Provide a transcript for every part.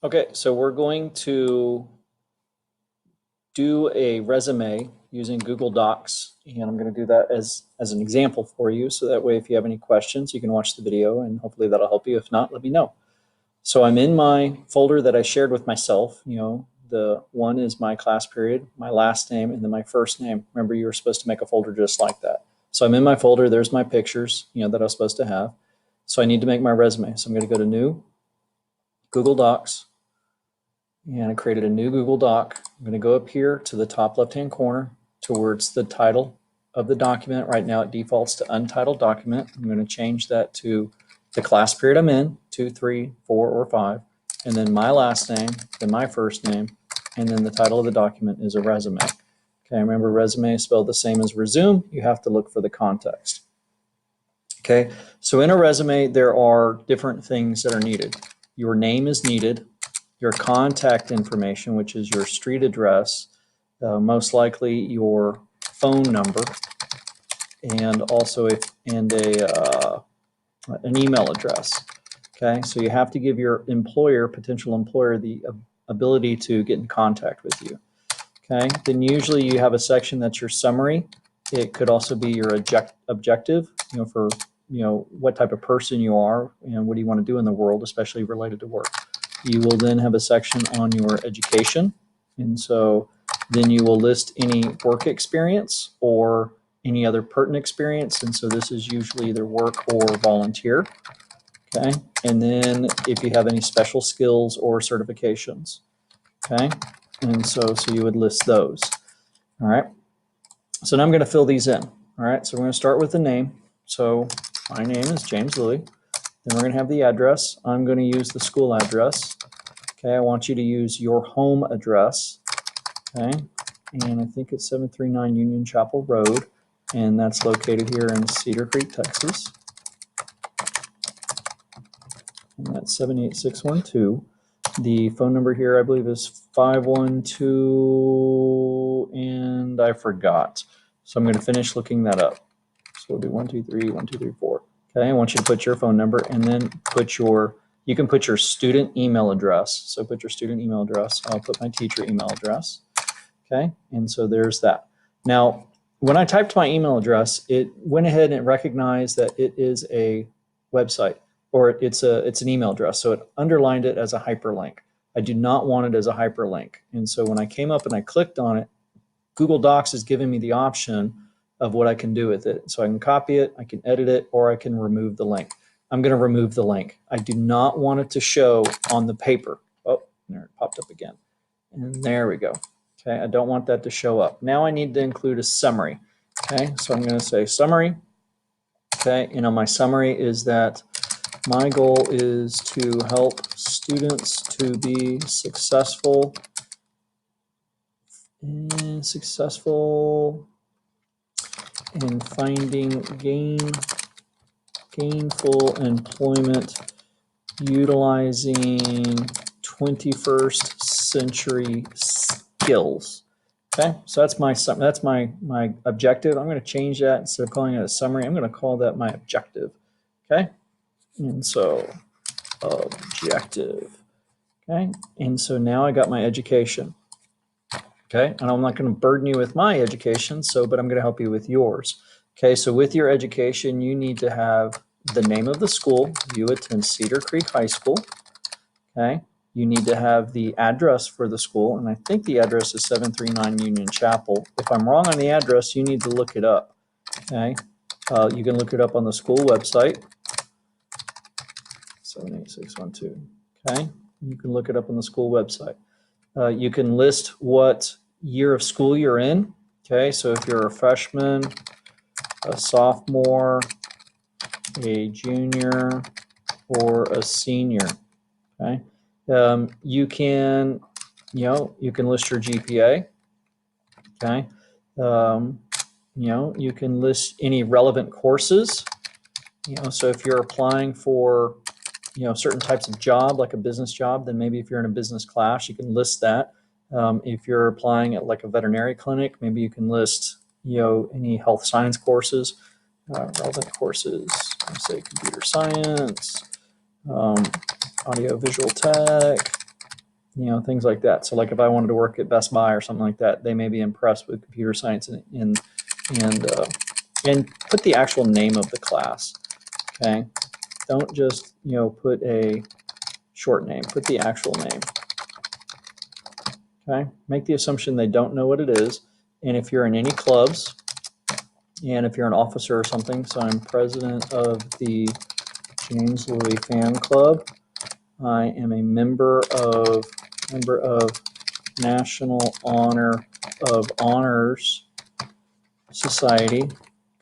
Okay, so we're going to do a resume using Google Docs, and I'm going to do that as an example for you, so that way if you have any questions, you can watch the video, and hopefully that'll help you. If not, let me know. So I'm in my folder that I shared with myself. The one is my class period, my last name, and then my first name. Remember, you were supposed to make a folder just like that. So I'm in my folder. There's my pictures, that I was supposed to have. So I need to make my resume. So I'm going to go to New, Google Docs, and I created a new Google Doc. I'm going to go up here to the top left-hand corner towards the title of the document. Right now it defaults to Untitled Document. I'm going to change that to the class period I'm in, 2, 3, 4, or 5, and then my last name, then my first name, and then the title of the document is a resume. Okay, remember resume is spelled the same as resume. You have to look for the context. Okay, so in a resume, there are different things that are needed. Your name is needed, your contact information, which is your street address, most likely your phone number, and also an email address. Okay, so you have to give your potential employer, the ability to get in contact with you. Okay, then usually you have a section that's your summary. It could also be your objective, for what type of person you are and what do you want to do in the world, especially related to work. You will then have a section on your education, and so then you will list any work experience or any other pertinent experience, and so this is usually either work or volunteer. Okay, and then if you have any special skills or certifications. Okay, and so you would list those. All right, so now I'm going to fill these in. All right, so we're going to start with the name. So my name is James Louie. Then we're going to have the address. I'm going to use the school address. Okay, I want you to use your home address. Okay, and I think it's 739 Union Chapel Road, and that's located here in Cedar Creek, Texas. And that's 78612. The phone number here, I believe, is 512, and I forgot. So I'm going to finish looking that up. So we'll do 123, 1234. Okay, I want you to put your phone number and then you can put your student email address. So put your student email address. I'll put my teacher email address. Okay, and so there's that. Now, when I typed my email address, it went ahead and it recognized that it is a website, or it's an email address. So it underlined it as a hyperlink. I do not want it as a hyperlink. And so when I came up and I clicked on it, Google Docs is giving me the option of what I can do with it. So I can copy it, I can edit it, or I can remove the link. I'm going to remove the link. I do not want it to show on the paper. Oh, there it popped up again. And there we go. Okay, I don't want that to show up. Now I need to include a summary. Okay, so I'm going to say summary. Okay, my summary is that my goal is to help students to be successful in finding gainful employment utilizing 21st century skills. Okay, so that's my objective. I'm going to change that. Instead of calling it a summary, I'm going to call that my objective. Okay, and so objective. Okay, and so now I got my education. Okay, and I'm not going to burden you with my education, but I'm going to help you with yours. Okay, so with your education, you need to have the name of the school. You attend Cedar Creek High School. Okay, you need to have the address for the school, and I think the address is 739 Union Chapel. If I'm wrong on the address, you need to look it up. Okay, you can look it up on the school website, 78612. Okay, you can look it up on the school website. You can list what year of school you're in. Okay, so if you're a freshman, a sophomore, a junior, or a senior. Okay, you can list your GPA. Okay, you can list any relevant courses. So if you're applying for certain types of job, like a business job, then maybe if you're in a business class, you can list that. If you're applying at like a veterinary clinic, maybe you can list any health science courses, relevant courses, say computer science, audio visual tech, things like that. So like if I wanted to work at Best Buy or something like that, they may be impressed with computer science and put the actual name of the class. Okay, don't just put a short name. Put the actual name. Okay, make the assumption they don't know what it is. And if you're in any clubs, and if you're an officer or something, so I'm president of the James Louis Fan Club. I am a member of National Honors Society.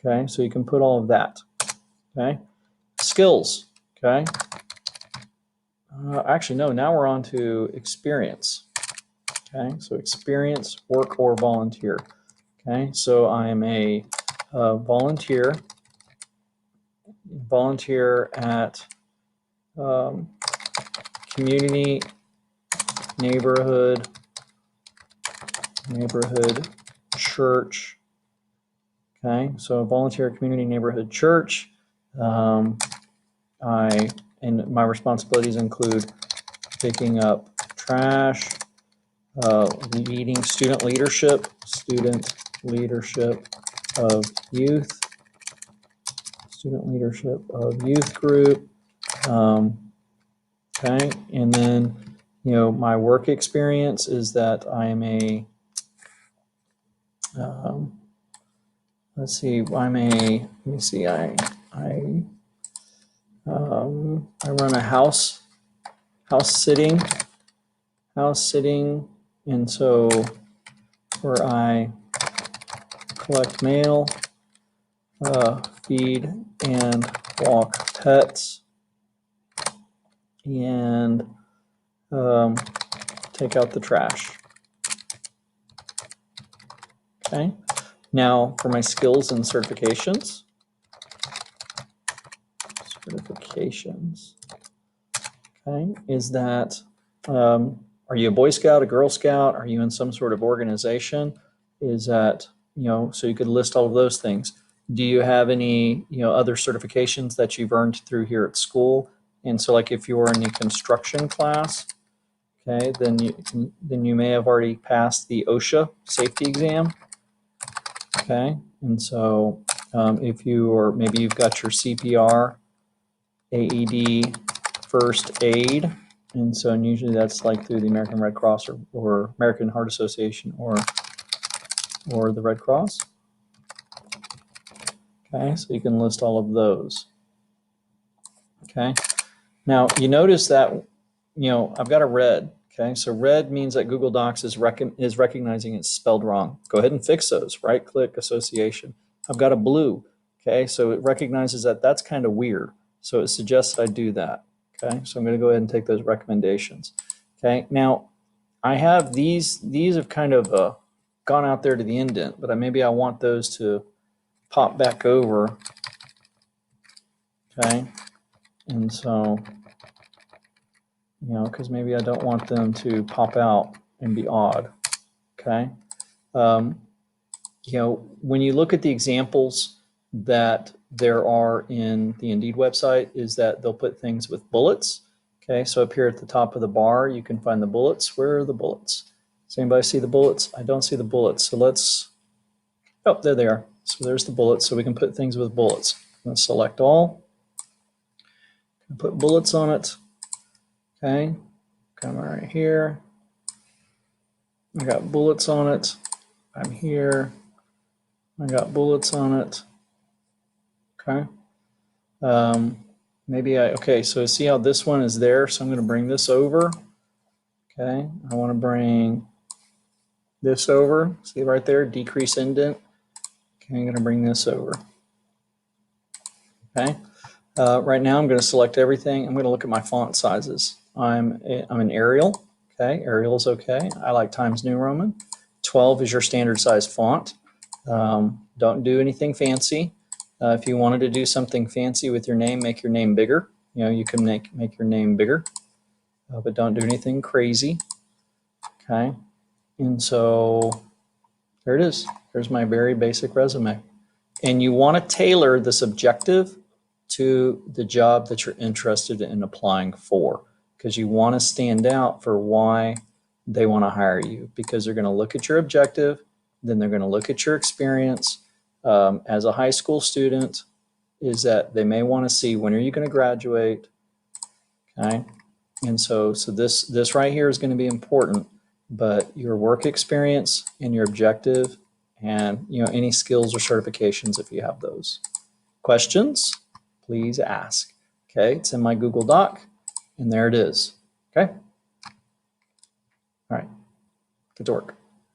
Okay, so you can put all of that. Okay, skills. Okay, actually no. Now we're on to experience. Okay, so experience, work, or volunteer. Okay, so I am a volunteer at community neighborhood church. Okay, so volunteer community neighborhood church. And my responsibilities include picking up trash, leading student leadership of youth, group. Okay, and then my work experience is that I am a let's see, I run a house sitting, and so where I collect mail, feed and walk pets, and take out the trash. Okay. Now for my skills and certifications. Okay, is that are you a Boy Scout, a Girl Scout? Are you in some sort of organization? Is that, so you could list all of those things. Do you have any, other certifications that you've earned through here at school? And so like if you're in the construction class, okay, then you may have already passed the OSHA safety exam. Okay, and so if maybe you've got your CPR, AED, first aid, and so usually that's like through the American Red Cross or American Heart Association or the Red Cross. Okay, so you can list all of those. Okay, now you notice that I've got a red. Okay, so red means that Google Docs is recognizing it's spelled wrong. Go ahead and fix those. Right-click association. I've got a blue. Okay, so it recognizes that that's kind of weird. So it suggests I do that. Okay, so I'm going to go ahead and take those recommendations. Okay, now I have these have kind of gone out there to the indent, but maybe I want those to pop back over. Okay, and so because maybe I don't want them to pop out and be odd. Okay, when you look at the examples that there are in the Indeed website, is that they'll put things with bullets. Okay, so up here at the top of the bar, you can find the bullets. Where are the bullets? Does anybody see the bullets? I don't see the bullets. So oh, there they are. So there's the bullets. So we can put things with bullets. I'm going to select all. Put bullets on it. Okay, come right here. I got bullets on it. I'm here. I got bullets on it. Okay. Okay, so see how this one is there? So I'm going to bring this over. Okay, I want to bring this over. See right there, decrease indent. Okay, I'm going to bring this over. Okay, right now I'm going to select everything. I'm going to look at my font sizes. I'm an Arial. Okay, Arial is okay. I like Times New Roman. 12 is your standard size font. Don't do anything fancy. If you wanted to do something fancy with your name, make your name bigger. You can make your name bigger, but don't do anything crazy. Okay, and so there it is. There's my very basic resume. And you want to tailor this objective to the job that you're interested in applying for. because you want to stand out for why they want to hire you, because they're going to look at your objective, then they're going to look at your experience as a high school student, is that they may want to see when are you going to graduate, okay? And so this right here is going to be important, but your work experience and your objective and any skills or certifications if you have those. Questions, please ask. Okay, it's in my Google Doc and there it is. Okay. All right, get to work.